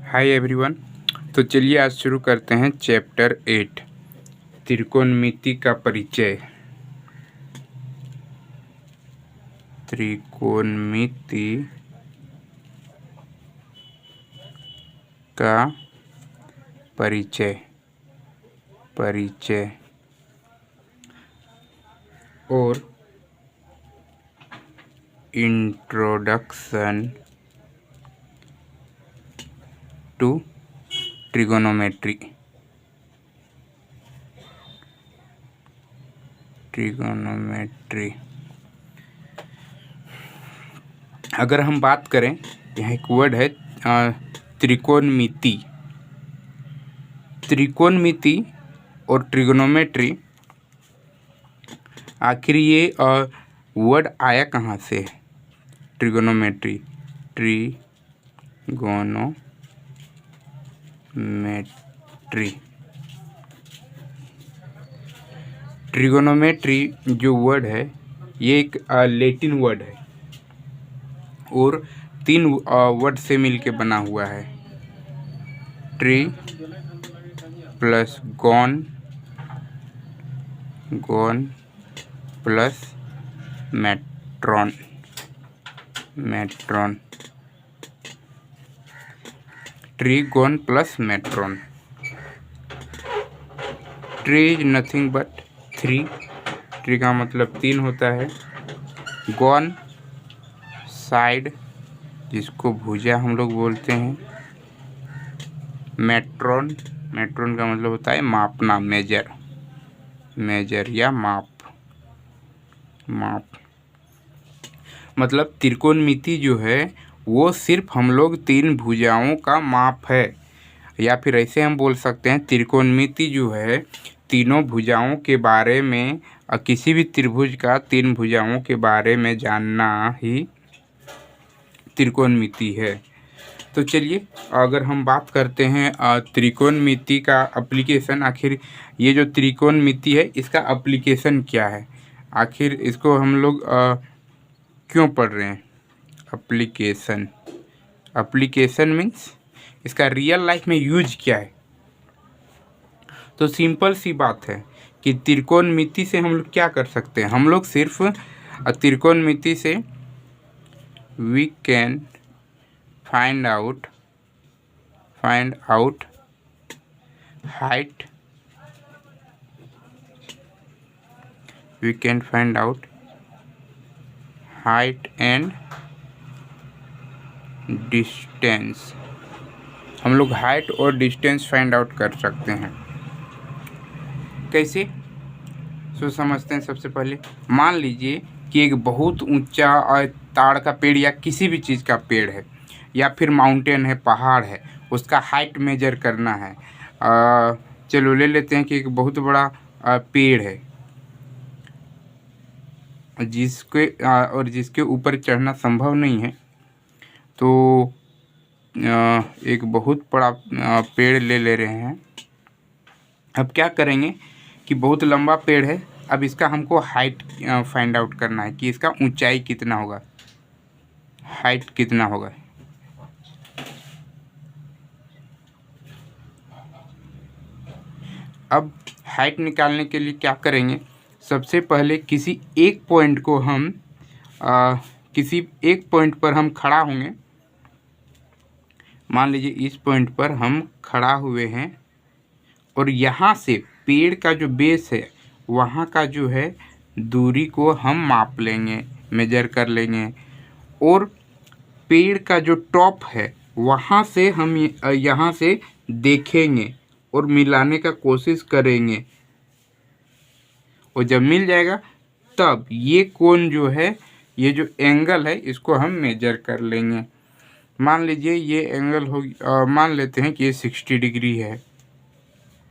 Hi everyone. तो चलिए आज शुरू करते हैं चैप्टर 8 त्रिकोणमिति का परिचय। त्रिकोणमिति का परिचय और इंट्रोडक्शन टू ट्रिगोनोमेट्री। अगर हम बात करें, यहाँ एक वर्ड है त्रिकोणमिति। त्रिकोणमिति और ट्रिगोनोमेट्री, आखिर ये वर्ड आया कहाँ से? ट्रिगोनोमेट्री, ट्रिगोनोमेट्री जो वर्ड है ये एक लैटिन वर्ड है और 3 वर्ड से मिलके बना हुआ है। Tri plus gon plus metron. Trigon plus metron. Tri is nothing but 3। Tri का मतलब 3 होता है। गॉन साइड, जिसको भुजा हम लोग बोलते हैं। मेट्रॉन का मतलब होता है मापना, मेजर या माप। मतलब त्रिकोणमिति जो है वो सिर्फ हम लोग 3 भुजाओं का माप है, या फिर ऐसे हम बोल सकते हैं त्रिकोणमिति जो है तीनों भुजाओं के बारे में, किसी भी त्रिभुज का 3 भुजाओं के बारे में जानना ही त्रिकोणमिति है। तो चलिए अगर हम बात करते हैं त्रिकोणमिति का एप्लीकेशन, आखिर ये जो त्रिकोणमिति है इसका एप्लीकेशन क्या है, आखिर इसको हम लोग क्यों पढ़ रहे हैं? एप्लीकेशन मीन्स इसका रियल लाइफ में यूज क्या है। तो सिंपल सी बात है कि त्रिकोणमिति से हम लोग क्या कर सकते हैं। हम लोग सिर्फ त्रिकोणमिति से we can find out height, and distance. हम लोग हाइट और डिस्टेंस फाइंड आउट कर सकते हैं। कैसे? सो समझते हैं। सबसे पहले मान लीजिए कि एक बहुत ऊंचा ताड़ का पेड़ या किसी भी चीज़ का पेड़ है, या फिर माउंटेन है, पहाड़ है, उसका हाइट मेजर करना है। चलो ले लेते हैं कि एक बहुत बड़ा पेड़ है जिसके ऊपर चढ़ना संभव नहीं है। तो एक बहुत बड़ा पेड़ ले रहे हैं। अब क्या करेंगे कि बहुत लंबा पेड़ है, अब इसका हमको हाइट फाइंड आउट करना है कि इसका ऊंचाई कितना होगा, हाइट कितना होगा। अब हाइट निकालने के लिए क्या करेंगे? सबसे पहले किसी एक पॉइंट को हम किसी एक पॉइंट पर हम खड़ा होंगे। मान लीजिए इस पॉइंट पर हम खड़ा हुए हैं और यहाँ से पेड़ का जो बेस है वहाँ का जो है दूरी को हम माप लेंगे, मेजर कर लेंगे, और पेड़ का जो टॉप है वहाँ से हम यहाँ से देखेंगे और मिलाने का कोशिश करेंगे, और जब मिल जाएगा तब ये कोण जो है, ये जो एंगल है, इसको हम मेजर कर लेंगे। मान लीजिए ये एंगल हो, मान लेते हैं कि ये 60 डिग्री है,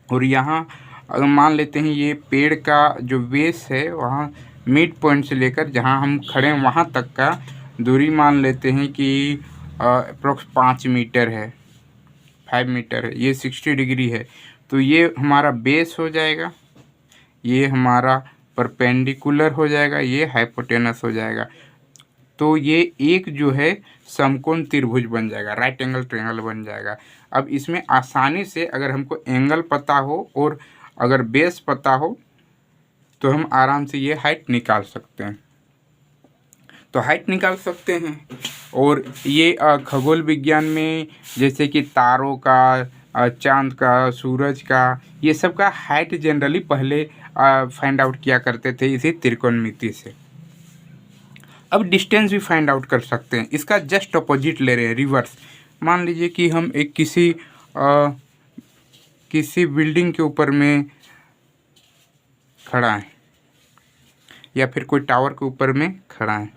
और यहाँ अगर मान लेते हैं ये पेड़ का जो बेस है वहाँ मिड पॉइंट से लेकर जहाँ हम खड़े हैं वहाँ तक का दूरी मान लेते हैं कि अप्रोक्स 5 मीटर है, 5 मीटर है। ये 60 डिग्री है, तो ये हमारा बेस हो जाएगा, ये हमारा परपेंडिकुलर हो जाएगा, ये हाइपोटेनस हो जाएगा। तो ये एक जो है समकोण त्रिभुज बन जाएगा, राइट एंगल ट्रायंगल बन जाएगा। अब इसमें आसानी से अगर हमको एंगल पता हो और अगर बेस पता हो तो हम आराम से ये हाइट निकाल सकते हैं। तो हाइट निकाल सकते हैं। और ये खगोल विज्ञान में जैसे कि तारों का, चांद का, सूरज का, ये सब का हाइट जनरली पहले फाइंड आउट किया करते थे इसी त्रिकोणमिति से। अब डिस्टेंस भी फाइंड आउट कर सकते हैं। इसका जस्ट अपोजिट ले रहे हैं, रिवर्स। मान लीजिए कि हम एक किसी बिल्डिंग के ऊपर में खड़ा है या फिर कोई टावर के ऊपर में खड़ा है।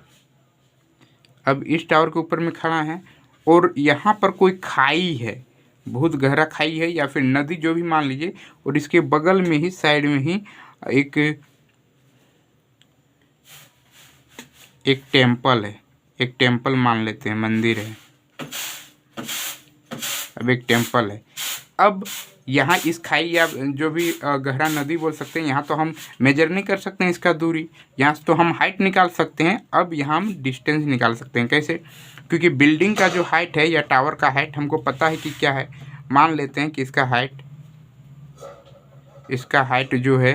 अब इस टावर के ऊपर में खड़ा है और यहाँ पर कोई खाई है, बहुत गहरा खाई है या फिर नदी, जो भी मान लीजिए, और इसके बगल में ही, साइड में ही एक टेम्पल है। एक टेम्पल मान लेते हैं, मंदिर है। अब एक टेम्पल है। अब यहाँ इस खाई या जो भी गहरा नदी बोल सकते हैं, यहाँ तो हम मेजर नहीं कर सकते हैं इसका दूरी, यहाँ से तो हम हाइट निकाल सकते हैं। अब यहाँ हम डिस्टेंस निकाल सकते हैं। कैसे? क्योंकि बिल्डिंग का जो हाइट है या टावर का हाइट हमको पता है कि क्या है। मान लेते हैं कि इसका हाइट जो है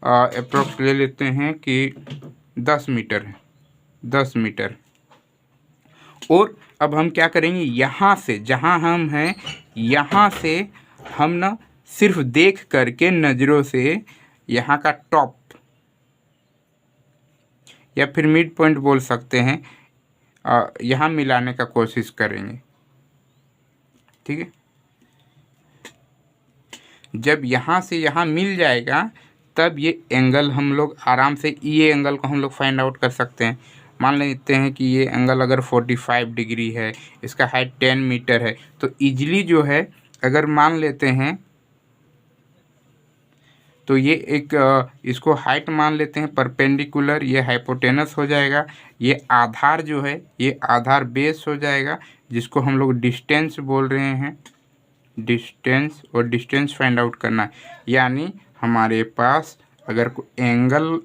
अप्रोक्स ले लेते हैं कि 10 मीटर है, 10 मीटर। और अब हम क्या करेंगे, यहाँ से जहाँ हम हैं, यहाँ से हम ना सिर्फ देख करके नज़रों से यहाँ का टॉप या फिर मिड पॉइंट बोल सकते हैं, यहाँ मिलाने का कोशिश करेंगे। ठीक है। जब यहाँ से यहाँ मिल जाएगा तब ये एंगल हम लोग आराम से, ये एंगल को हम लोग फाइंड आउट कर सकते हैं। मान लेते हैं कि ये एंगल अगर 45 डिग्री है, इसका हाइट 10 मीटर है, तो इजीली जो है अगर मान लेते हैं तो ये एक इसको हाइट मान लेते हैं परपेंडिकुलर, ये हाइपोटेनस हो जाएगा। ये आधार जो है, ये आधार बेस हो जाएगा, जिसको हम लोग डिस्टेंस बोल रहे हैं। डिस्टेंस, और डिस्टेंस फाइंड आउट करना है। यानी हमारे पास अगर एंगल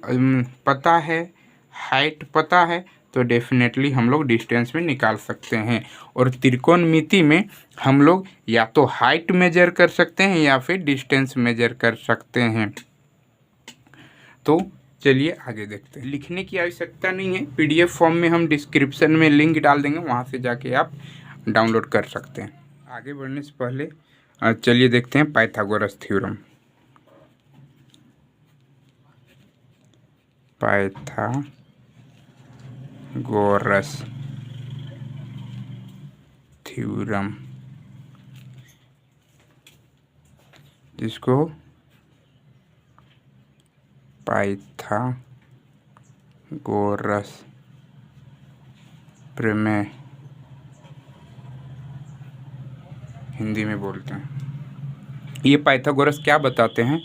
पता है, हाइट पता है, तो डेफिनेटली हम लोग डिस्टेंस में निकाल सकते हैं। और त्रिकोणमिति में हम लोग या तो हाइट मेजर कर सकते हैं या फिर डिस्टेंस मेजर कर सकते हैं। तो चलिए आगे देखते हैं। लिखने की आवश्यकता नहीं है, PDF फॉर्म में हम डिस्क्रिप्शन में लिंक डाल देंगे, वहाँ से जाके आप डाउनलोड कर सकते हैं। आगे बढ़ने से पहले चलिए देखते हैं पाइथागोरस थ्योरम। पाइथागोरस थ्योरम, जिसको पाइथागोरस प्रमेय हिंदी में बोलते हैं। ये पाइथागोरस क्या बताते हैं?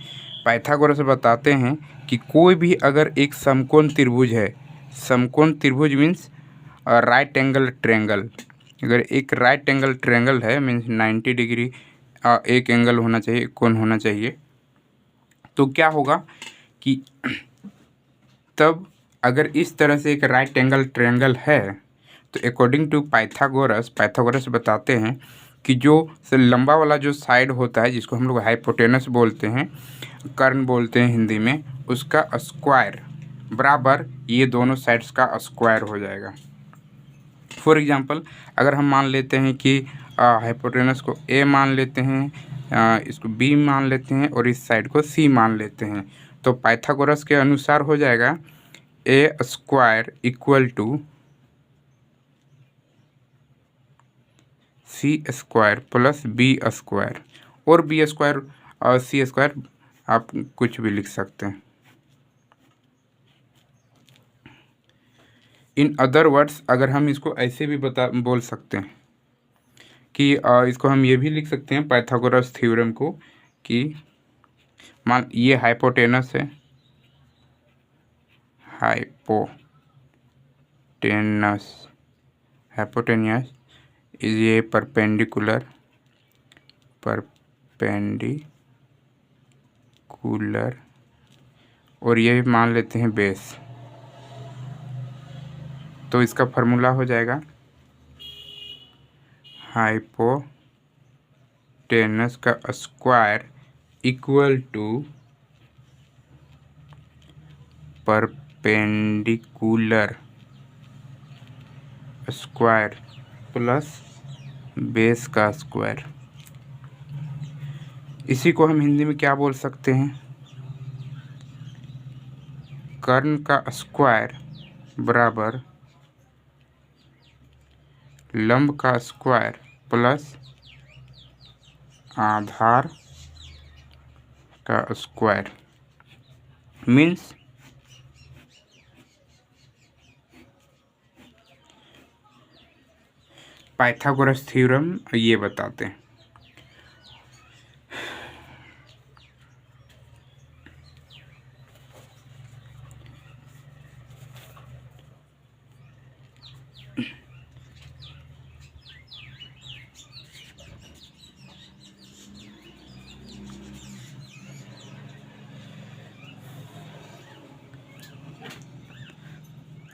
पाइथागोरस बताते हैं कि कोई भी अगर एक समकोण त्रिभुज है, समकोण त्रिभुज मीन्स राइट एंगल ट्रायंगल, अगर एक राइट एंगल ट्रायंगल है मीन्स 90 डिग्री एक एंगल होना चाहिए, कोण होना चाहिए, तो क्या होगा कि तब अगर इस तरह से एक राइट एंगल ट्रायंगल है तो अकॉर्डिंग टू पाइथागोरस बताते हैं कि जो लंबा वाला जो साइड होता है, जिसको हम लोग हाइपोटेनस बोलते हैं, कर्ण बोलते हैं हिंदी में, उसका स्क्वायर बराबर ये दोनों साइड्स का स्क्वायर हो जाएगा। फॉर एग्जांपल अगर हम मान लेते हैं कि हाइपोटेनस को A मान लेते हैं, इसको B मान लेते हैं और इस साइड को C मान लेते हैं, तो पाइथागोरस के अनुसार हो जाएगा A square equal to C square plus B square, और B स्क्वायर और C स्क्वायर आप कुछ भी लिख सकते हैं। इन अदर वर्ड्स अगर हम इसको ऐसे भी बोल सकते हैं कि इसको हम ये भी लिख सकते हैं पाइथागोरस थ्योरम को कि मान ये हाइपोटेनस है, हाइपोटेनियस इज ये परपेंडिकुलर और ये मान लेते हैं बेस। तो इसका फार्मूला हो जाएगा हाइपोटेनस का square equal to perpendicular square plus base का स्क्वायर। इसी को हम हिंदी में क्या बोल सकते हैं? कर्ण का स्क्वायर बराबर लंब का स्क्वायर प्लस आधार का स्क्वायर मीन्स पाइथागोरस थ्योरम ये बताते हैं।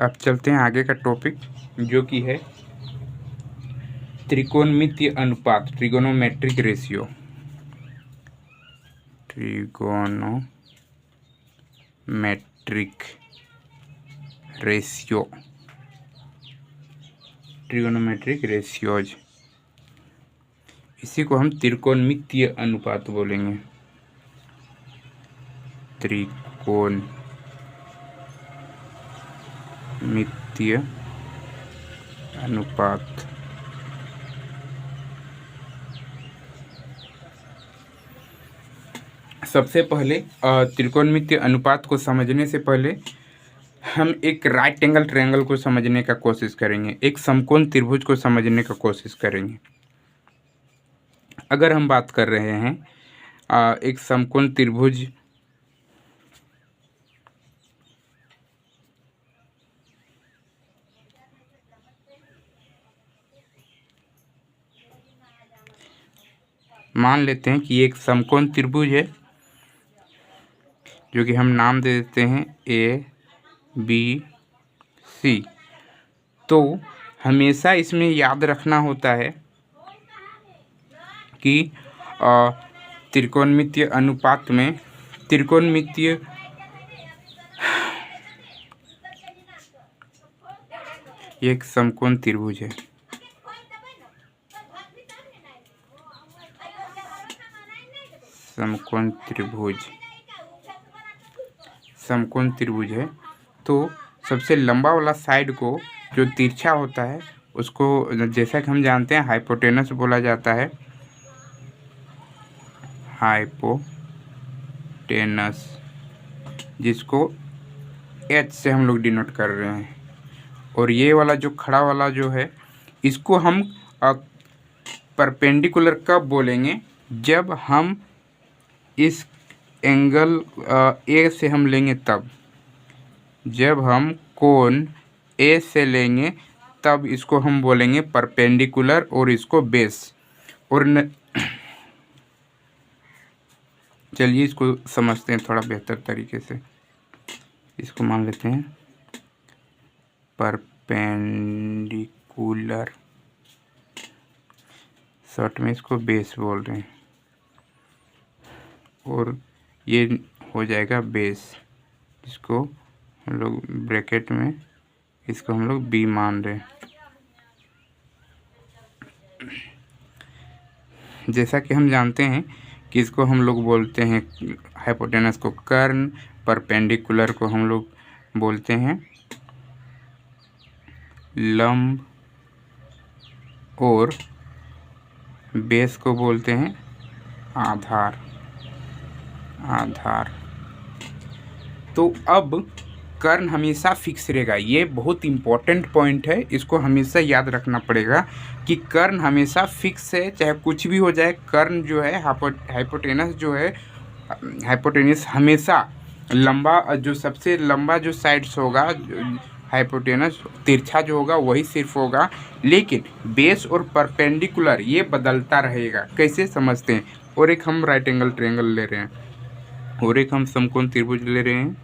अब चलते हैं आगे का टॉपिक जो कि है त्रिकोणमितीय अनुपात, ट्रिगोनोमेट्रिक रेशियो। ट्रिगोनोमेट्रिक रेशियोज, इसी को हम त्रिकोणमितीय अनुपात बोलेंगे। त्रिकोणमितीय अनुपात। सबसे पहले त्रिकोणमितीय अनुपात को समझने से पहले हम एक राइट एंगल ट्रायंगल को समझने का कोशिश करेंगे, एक समकोण त्रिभुज को समझने का कोशिश करेंगे। अगर हम बात कर रहे हैं एक समकोण त्रिभुज मान लेते हैं कि एक समकोण त्रिभुज है जो कि हम नाम दे देते हैं ABC। तो हमेशा इसमें याद रखना होता है कि त्रिकोणमितीय अनुपात में त्रिकोणमितीय एक समकोण त्रिभुज है। समकोण त्रिभुज है तो सबसे लंबा वाला साइड को जो तिरछा होता है उसको जैसा कि हम जानते हैं हाइपोटेनस बोला जाता है। हाइपोटेनस जिसको H से हम लोग डिनोट कर रहे हैं। और ये वाला जो खड़ा वाला जो है इसको हम परपेंडिकुलर कब बोलेंगे? जब हम इस एंगल A से हम लेंगे तब, जब हम कोण A से लेंगे तब इसको हम बोलेंगे परपेंडिकुलर और इसको बेस। और चलिए इसको समझते हैं थोड़ा बेहतर तरीके से। इसको मान लेते हैं परपेंडिकुलर, शॉर्ट में इसको बेस बोल रहे हैं, और ये हो जाएगा बेस, इसको हम लोग ब्रैकेट में इसको हम लोग B मान रहे हैं। जैसा कि हम जानते हैं कि इसको हम लोग बोलते हैं हाइपोटेनस को कर्ण, परपेंडिकुलर को हम लोग बोलते हैं लंब और बेस को बोलते हैं आधार। तो अब कर्ण हमेशा फिक्स रहेगा, ये बहुत इम्पोर्टेंट पॉइंट है, इसको हमेशा याद रखना पड़ेगा कि कर्ण हमेशा फिक्स है, चाहे कुछ भी हो जाए। कर्ण जो है हाइपोटेनस जो है, हाइपोटेनस हमेशा लंबा, जो सबसे लंबा जो साइड्स होगा हाइपोटेनस तिरछा जो होगा वही सिर्फ होगा, लेकिन बेस और परपेंडिकुलर ये बदलता रहेगा। कैसे समझते हैं? और एक हम राइट एंगल ट्रायंगल ले रहे हैं और एक हम समकोण त्रिभुज ले रहे हैं।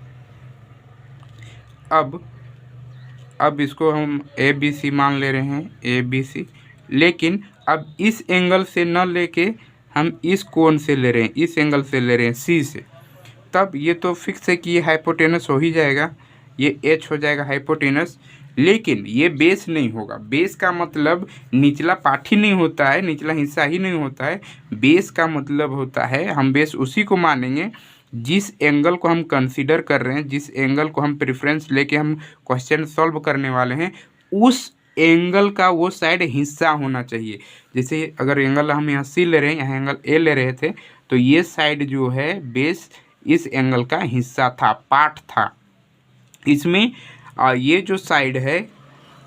अब अब इसको हम ए बी सी मान ले रहे हैं, ए बी सी। लेकिन अब इस एंगल से न लेके हम इस कोण से ले रहे हैं, इस एंगल से ले रहे हैं, सी से। तब ये तो फिक्स है कि ये हाइपोटेनस हो ही जाएगा, ये एच हो जाएगा हाइपोटेनस। लेकिन ये बेस नहीं होगा। बेस का मतलब निचला पार्ट ही नहीं होता है, निचला हिस्सा ही नहीं होता है। बेस का मतलब होता है, हम बेस उसी को मानेंगे जिस एंगल को हम कंसीडर कर रहे हैं, जिस एंगल को हम प्रेफरेंस लेके हम क्वेश्चन सॉल्व करने वाले हैं, उस एंगल का वो साइड हिस्सा होना चाहिए। जैसे अगर एंगल हम यहाँ सी ले रहे हैं, यहाँ एंगल ए ले रहे थे, तो ये साइड जो है बेस इस एंगल का हिस्सा था, पार्ट था। इसमें ये जो साइड है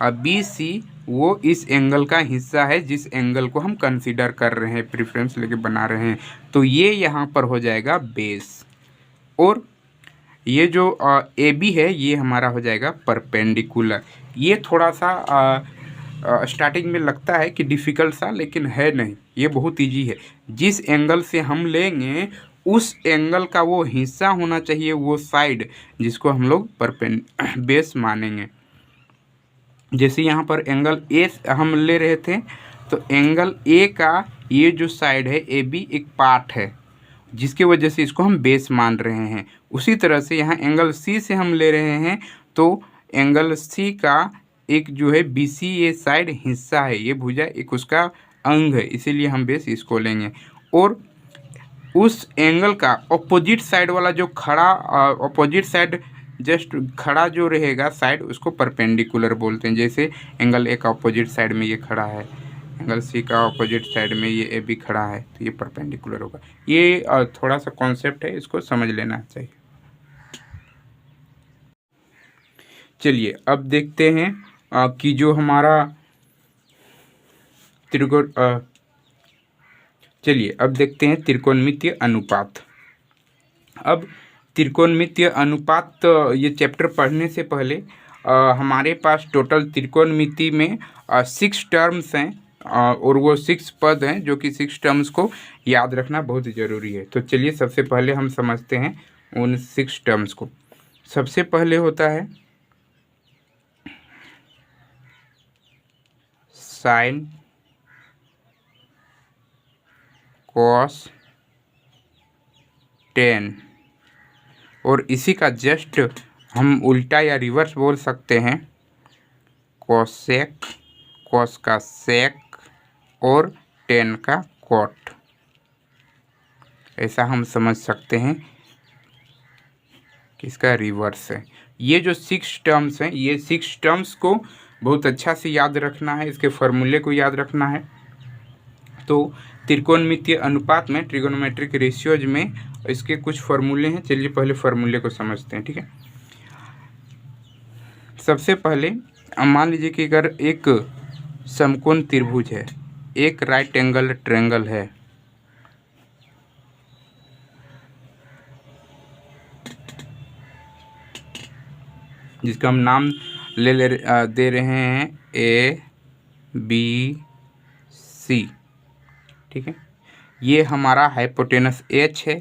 बी सी, वो इस एंगल का हिस्सा है जिस एंगल को हम कंसीडर कर रहे हैं, प्रेफरेंस लेके बना रहे हैं। तो ये यहाँ पर हो जाएगा बेस। और ये जो ए बी है ये हमारा हो जाएगा परपेंडिकुलर। ये थोड़ा सा स्टार्टिंग में लगता है कि डिफ़िकल्ट सा, लेकिन है नहीं, ये बहुत इजी है। जिस एंगल से हम लेंगे उस एंगल का वो हिस्सा होना चाहिए, वो साइड जिसको हम लोग बेस मानेंगे। जैसे यहाँ पर एंगल ए हम ले रहे थे, तो एंगल ए का ये जो साइड है ए बी एक पार्ट है, जिसकी वजह से इसको हम बेस मान रहे हैं। उसी तरह से यहाँ एंगल सी से हम ले रहे हैं, तो एंगल सी का एक जो है बी सी ये साइड हिस्सा है, ये भुजा एक उसका अंग है, इसीलिए हम बेस इसको लेंगे। और उस एंगल का अपोजिट साइड वाला जो खड़ा, अपोजिट साइड जस्ट खड़ा जो रहेगा साइड, उसको परपेंडिकुलर बोलते हैं। जैसे एंगल ए का अपोजिट साइड में ये खड़ा है, एंगल सी का अपोजिट साइड में ये ए बी खड़ा है, तो ये परपेंडिकुलर होगा। ये थोड़ा सा कॉन्सेप्ट है, इसको समझ लेना चाहिए। चलिए अब देखते हैं कि जो हमारा चलिए अब देखते हैं त्रिकोणमितीय अनुपात। अब त्रिकोणमितीय अनुपात, ये चैप्टर पढ़ने से पहले हमारे पास टोटल त्रिकोणमिति में 6 टर्म्स हैं, और वो 6 पद हैं, जो कि 6 टर्म्स को याद रखना बहुत ज़रूरी है। तो चलिए सबसे पहले हम समझते हैं उन 6 टर्म्स को। सबसे पहले होता है साइन, कॉस, टेन, और इसी का जस्ट हम उल्टा या रिवर्स बोल सकते हैं, कोसेक, कॉस का सेक और टेन का कॉट। ऐसा हम समझ सकते हैं कि इसका रिवर्स है। ये जो 6 टर्म्स हैं, ये 6 टर्म्स को बहुत अच्छा से याद रखना है, इसके फॉर्मूले को याद रखना है। तो त्रिकोणमितीय अनुपात में, ट्रिगोनोमेट्रिक रेशियोज में इसके कुछ फॉर्मूले हैं। चलिए पहले फॉर्मूले को समझते हैं, ठीक है। सबसे पहले मान लीजिए कि अगर एक समकोण त्रिभुज है, एक राइट एंगल ट्रायंगल है, जिसका हम नाम दे रहे हैं ए बी सी, ठीक है। ये हमारा हाइपोटेनस एच है।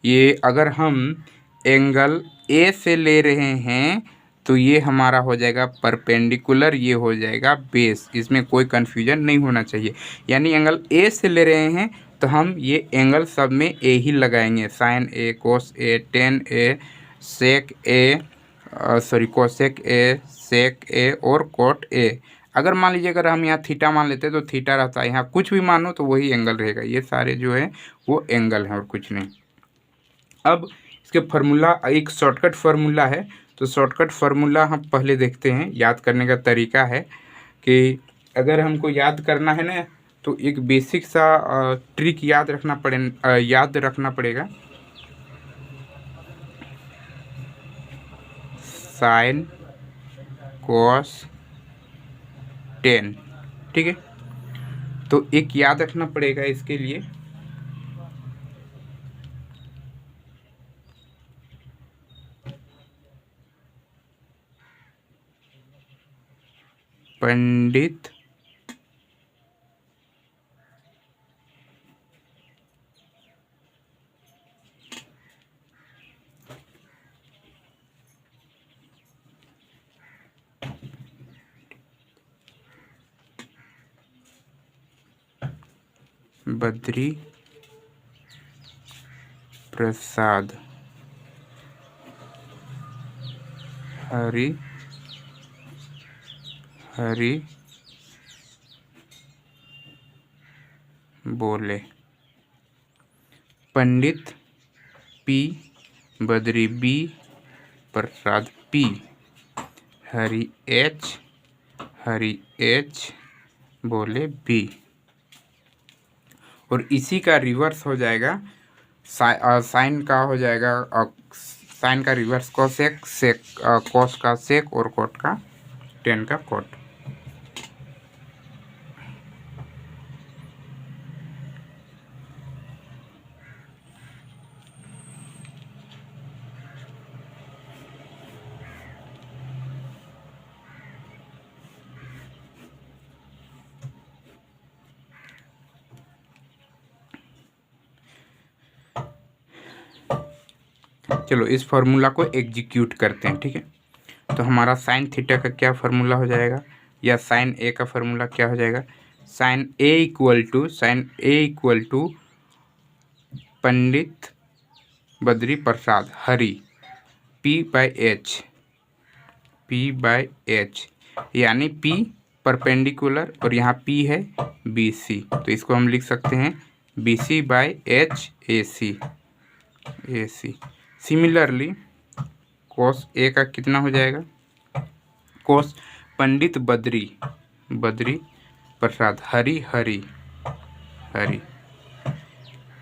ये अगर हम एंगल ए से ले रहे हैं तो ये हमारा हो जाएगा परपेंडिकुलर, ये हो जाएगा बेस। इसमें कोई कन्फ्यूजन नहीं होना चाहिए। यानी एंगल ए से ले रहे हैं तो हम ये एंगल सब में ए ही लगाएंगे, sine A, cos A, tan A, sec A, cosec A, sec A और कोट ए। अगर मान लीजिए अगर हम यहाँ थीटा मान लेते हैं तो थीटा रहता है, यहाँ कुछ भी मानो तो वही एंगल रहेगा। ये सारे जो है वो एंगल हैं और कुछ नहीं। अब इसके फार्मूला, एक शॉर्टकट फार्मूला है, तो शॉर्टकट फार्मूला हम पहले देखते हैं। याद करने का तरीका है कि अगर हमको याद करना है ना, तो एक बेसिक सा ट्रिक याद रखना पड़ेगा। साइन, कॉस, टेन, ठीक है। तो एक याद रखना पड़ेगा इसके लिए, पंडित बद्री प्रसाद हरि हरि बोले। पंडित पी बद्री बी प्रसाद पी हरि एच बोले बी। और इसी का रिवर्स हो जाएगा, साइन का हो जाएगा, साइन का रिवर्स कोसेक, सेक कोस का सेक और कोट का टेन का कोट। चलो इस फॉर्मूला को एग्जीक्यूट करते हैं, ठीक है। तो हमारा साइन थीटा का क्या फार्मूला हो जाएगा, या साइन ए का फार्मूला क्या हो जाएगा, sine A equal to Pandit Badri Prasad Hari P by H, यानी पी परपेंडिकुलर और यहाँ पी है बी सी, तो इसको हम लिख सकते हैं B C by H A C. Similarly cos A का कितना हो जाएगा, cos Pandit Badri Prasad Hari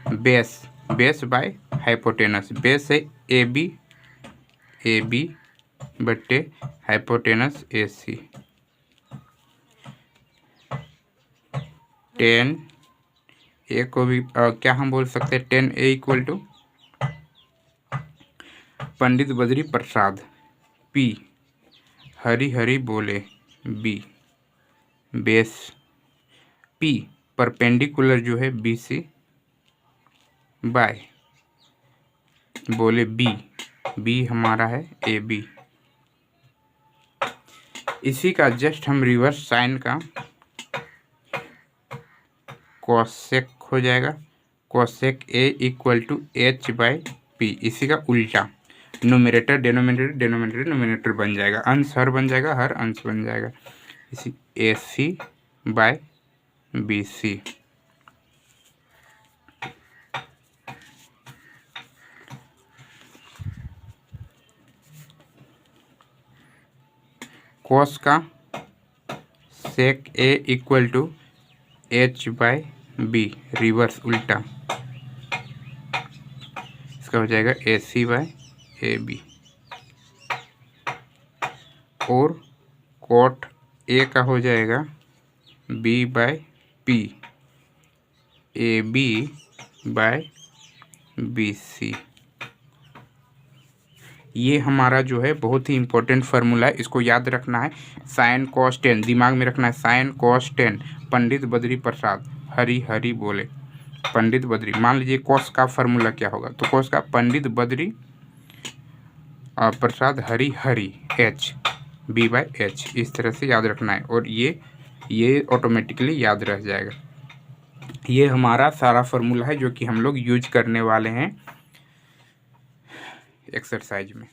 base by hypotenuse, base है ए बी बट्टे हाइपोटेनस ए सी, 10 ए को भी क्या हम बोल सकते हैं, 10 A equal to Pandit Badri Prasad P Hari बोले बी, बेस पी परपेंडिकुलर जो है बी सी बाय बोले बी हमारा है ए बी। इसी का जस्ट हम रिवर्स साइन का कोसेक हो जाएगा, cosec A equal to H by P, इसी का उल्टा न्यूमरेटर डिनोमिनेटर बन जाएगा, अंश हर बन जाएगा, हर अंश बन जाएगा, इसी ए C bye B C. Cos का sec A equal to H by B, reverse उल्टा, इसका हो जाएगा A C by A B. और कोट ए का हो जाएगा B by P A B by B C. ये हमारा जो है बहुत ही इम्पोर्टेंट फार्मूला है, इसको याद रखना है। साइन कॉस टेन दिमाग में रखना है, साइन कॉस टेन पंडित बद्री प्रसाद हरि बोले पंडित बद्री। मान लीजिए कॉस का फार्मूला क्या होगा, तो कॉस का Pandit Badri Prasad Hari H B by H, इस तरह से याद रखना है, और ये ऑटोमेटिकली याद रह जाएगा। ये हमारा सारा फार्मूला है जो कि हम लोग यूज करने वाले हैं एक्सरसाइज में।